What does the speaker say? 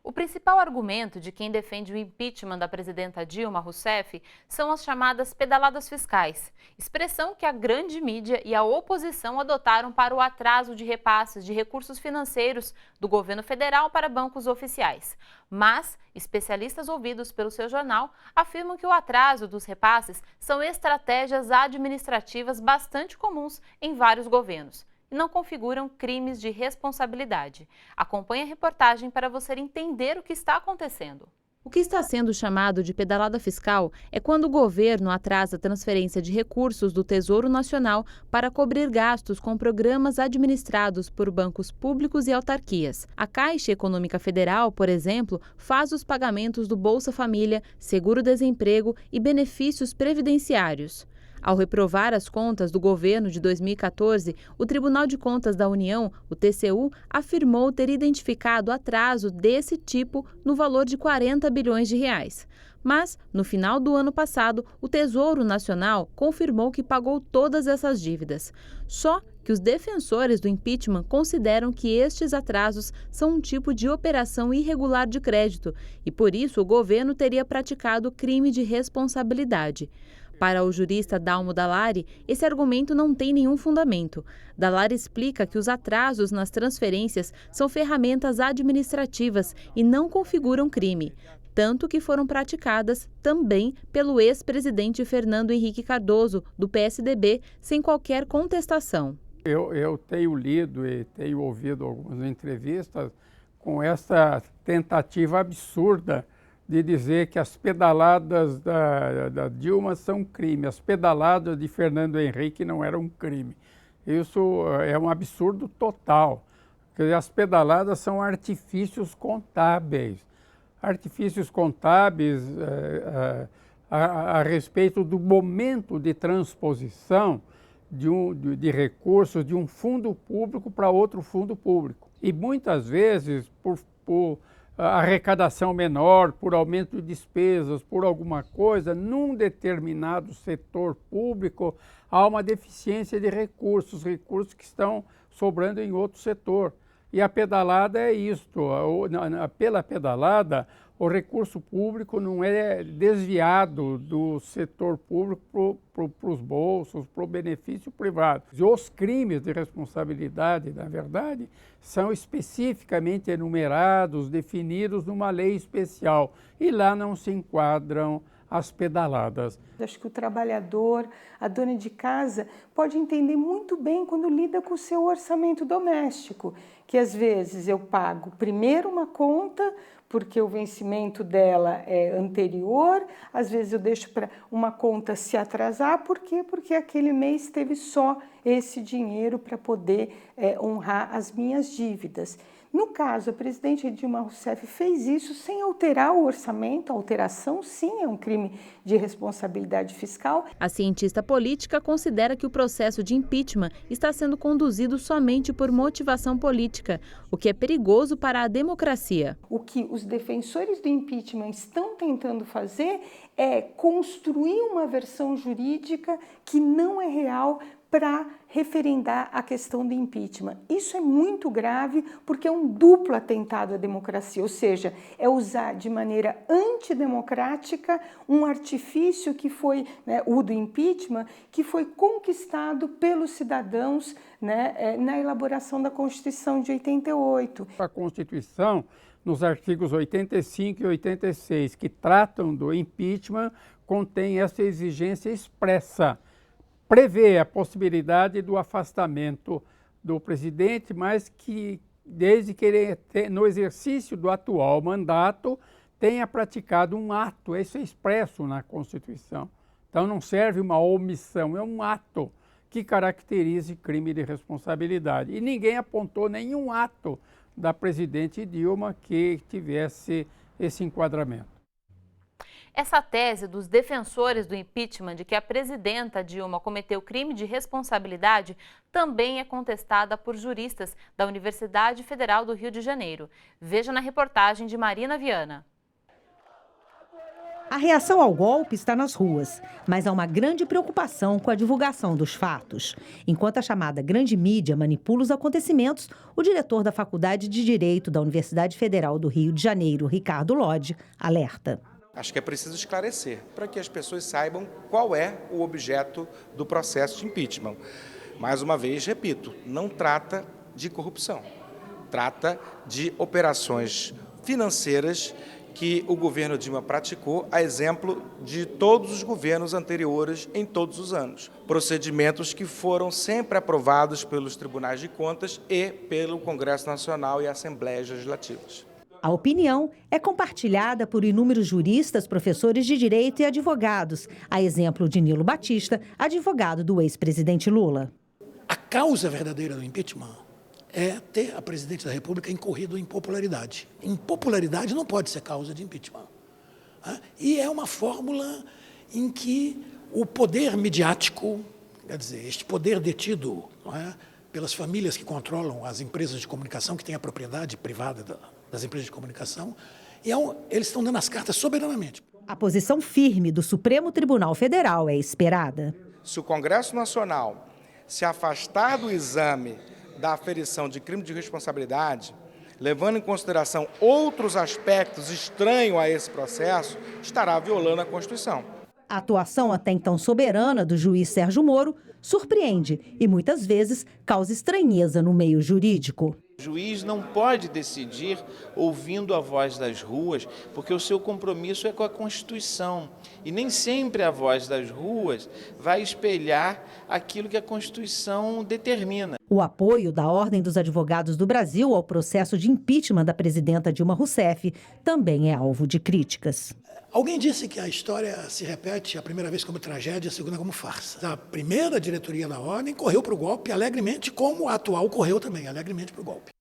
O principal argumento de quem defende o impeachment da presidenta Dilma Rousseff são as chamadas pedaladas fiscais, expressão que a grande mídia e a oposição adotaram para o atraso de repasses de recursos financeiros do governo federal para bancos oficiais. Mas especialistas ouvidos pelo seu jornal afirmam que o atraso dos repasses são estratégias administrativas bastante comuns em vários governos e não configuram crimes de responsabilidade. Acompanhe a reportagem para você entender o que está acontecendo. O que está sendo chamado de pedalada fiscal é quando o governo atrasa a transferência de recursos do Tesouro Nacional para cobrir gastos com programas administrados por bancos públicos e autarquias. A Caixa Econômica Federal, por exemplo, faz os pagamentos do Bolsa Família, seguro-desemprego e benefícios previdenciários. Ao reprovar as contas do governo de 2014, o Tribunal de Contas da União, o TCU, afirmou ter identificado atraso desse tipo no valor de 40 bilhões de reais. Mas, no final do ano passado, o Tesouro Nacional confirmou que pagou todas essas dívidas. Só que os defensores do impeachment consideram que estes atrasos são um tipo de operação irregular de crédito e, por isso, o governo teria praticado crime de responsabilidade. Para o jurista Dalmo Dallari, esse argumento não tem nenhum fundamento. Dallari explica que os atrasos nas transferências são ferramentas administrativas e não configuram crime, tanto que foram praticadas também pelo ex-presidente Fernando Henrique Cardoso, do PSDB, sem qualquer contestação. Eu tenho lido e tenho ouvido algumas entrevistas com essa tentativa absurda de dizer que as pedaladas da Dilma são crime, as pedaladas de Fernando Henrique não eram crime. Isso é um absurdo total. As pedaladas são artifícios contábeis. Artifícios contábeis a respeito do momento de transposição de recursos de um fundo público para outro fundo público. E muitas vezes, por arrecadação menor, por aumento de despesas, por alguma coisa, num determinado setor público, há uma deficiência de recursos que estão sobrando em outro setor. E a pedalada é isto, pela pedalada, o recurso público não é desviado do setor público para os bolsos, para o benefício privado. E os crimes de responsabilidade, na verdade, são especificamente enumerados, definidos numa lei especial, e lá não se enquadram as pedaladas. Acho que o trabalhador, a dona de casa, pode entender muito bem quando lida com o seu orçamento doméstico, que às vezes eu pago primeiro uma conta, porque o vencimento dela é anterior, às vezes eu deixo para uma conta se atrasar, por quê? Porque aquele mês teve só esse dinheiro para poder honrar as minhas dívidas. No caso, a presidente Dilma Rousseff fez isso sem alterar o orçamento. A alteração, sim, é um crime de responsabilidade fiscal. A cientista política considera que o processo de impeachment está sendo conduzido somente por motivação política, o que é perigoso para a democracia. O que os defensores do impeachment estão tentando fazer é construir uma versão jurídica que não é real para referendar a questão do impeachment. Isso é muito grave porque é um duplo atentado à democracia, ou seja, é usar de maneira antidemocrática um artifício que foi, o do impeachment, que foi conquistado pelos cidadãos na elaboração da Constituição de 88. A Constituição, nos artigos 85 e 86, que tratam do impeachment, contém essa exigência expressa. Prevê a possibilidade do afastamento do presidente, mas que, desde que ele, no exercício do atual mandato, tenha praticado um ato. Isso é expresso na Constituição. Então não serve uma omissão, é um ato que caracterize crime de responsabilidade. E ninguém apontou nenhum ato da presidente Dilma que tivesse esse enquadramento. Essa tese dos defensores do impeachment de que a presidenta Dilma cometeu crime de responsabilidade também é contestada por juristas da Universidade Federal do Rio de Janeiro. Veja na reportagem de Marina Viana. A reação ao golpe está nas ruas, mas há uma grande preocupação com a divulgação dos fatos. Enquanto a chamada grande mídia manipula os acontecimentos, o diretor da Faculdade de Direito da Universidade Federal do Rio de Janeiro, Ricardo Lodge, alerta. Acho que é preciso esclarecer para que as pessoas saibam qual é o objeto do processo de impeachment. Mais uma vez, repito, não trata de corrupção, trata de operações financeiras que o governo Dilma praticou, a exemplo de todos os governos anteriores em todos os anos. Procedimentos que foram sempre aprovados pelos tribunais de contas e pelo Congresso Nacional e Assembleias Legislativas. A opinião é compartilhada por inúmeros juristas, professores de direito e advogados, a exemplo de Nilo Batista, advogado do ex-presidente Lula. A causa verdadeira do impeachment é ter a presidente da República incorrido em popularidade. Impopularidade não pode ser causa de impeachment. E é uma fórmula em que o poder midiático, quer dizer, este poder detido, não é, pelas famílias que controlam as empresas de comunicação, que têm a propriedade privada das empresas de comunicação, eles estão dando as cartas soberanamente. A posição firme do Supremo Tribunal Federal é esperada. Se o Congresso Nacional se afastar do exame da aferição de crime de responsabilidade, levando em consideração outros aspectos estranhos a esse processo, estará violando a Constituição. A atuação até então soberana do juiz Sérgio Moro surpreende e muitas vezes causa estranheza no meio jurídico. O juiz não pode decidir ouvindo a voz das ruas, porque o seu compromisso é com a Constituição. E nem sempre a voz das ruas vai espelhar aquilo que a Constituição determina. O apoio da Ordem dos Advogados do Brasil ao processo de impeachment da presidenta Dilma Rousseff também é alvo de críticas. Alguém disse que a história se repete a primeira vez como tragédia, a segunda como farsa. A primeira diretoria da Ordem correu para o golpe alegremente, como a atual correu também alegremente para o golpe.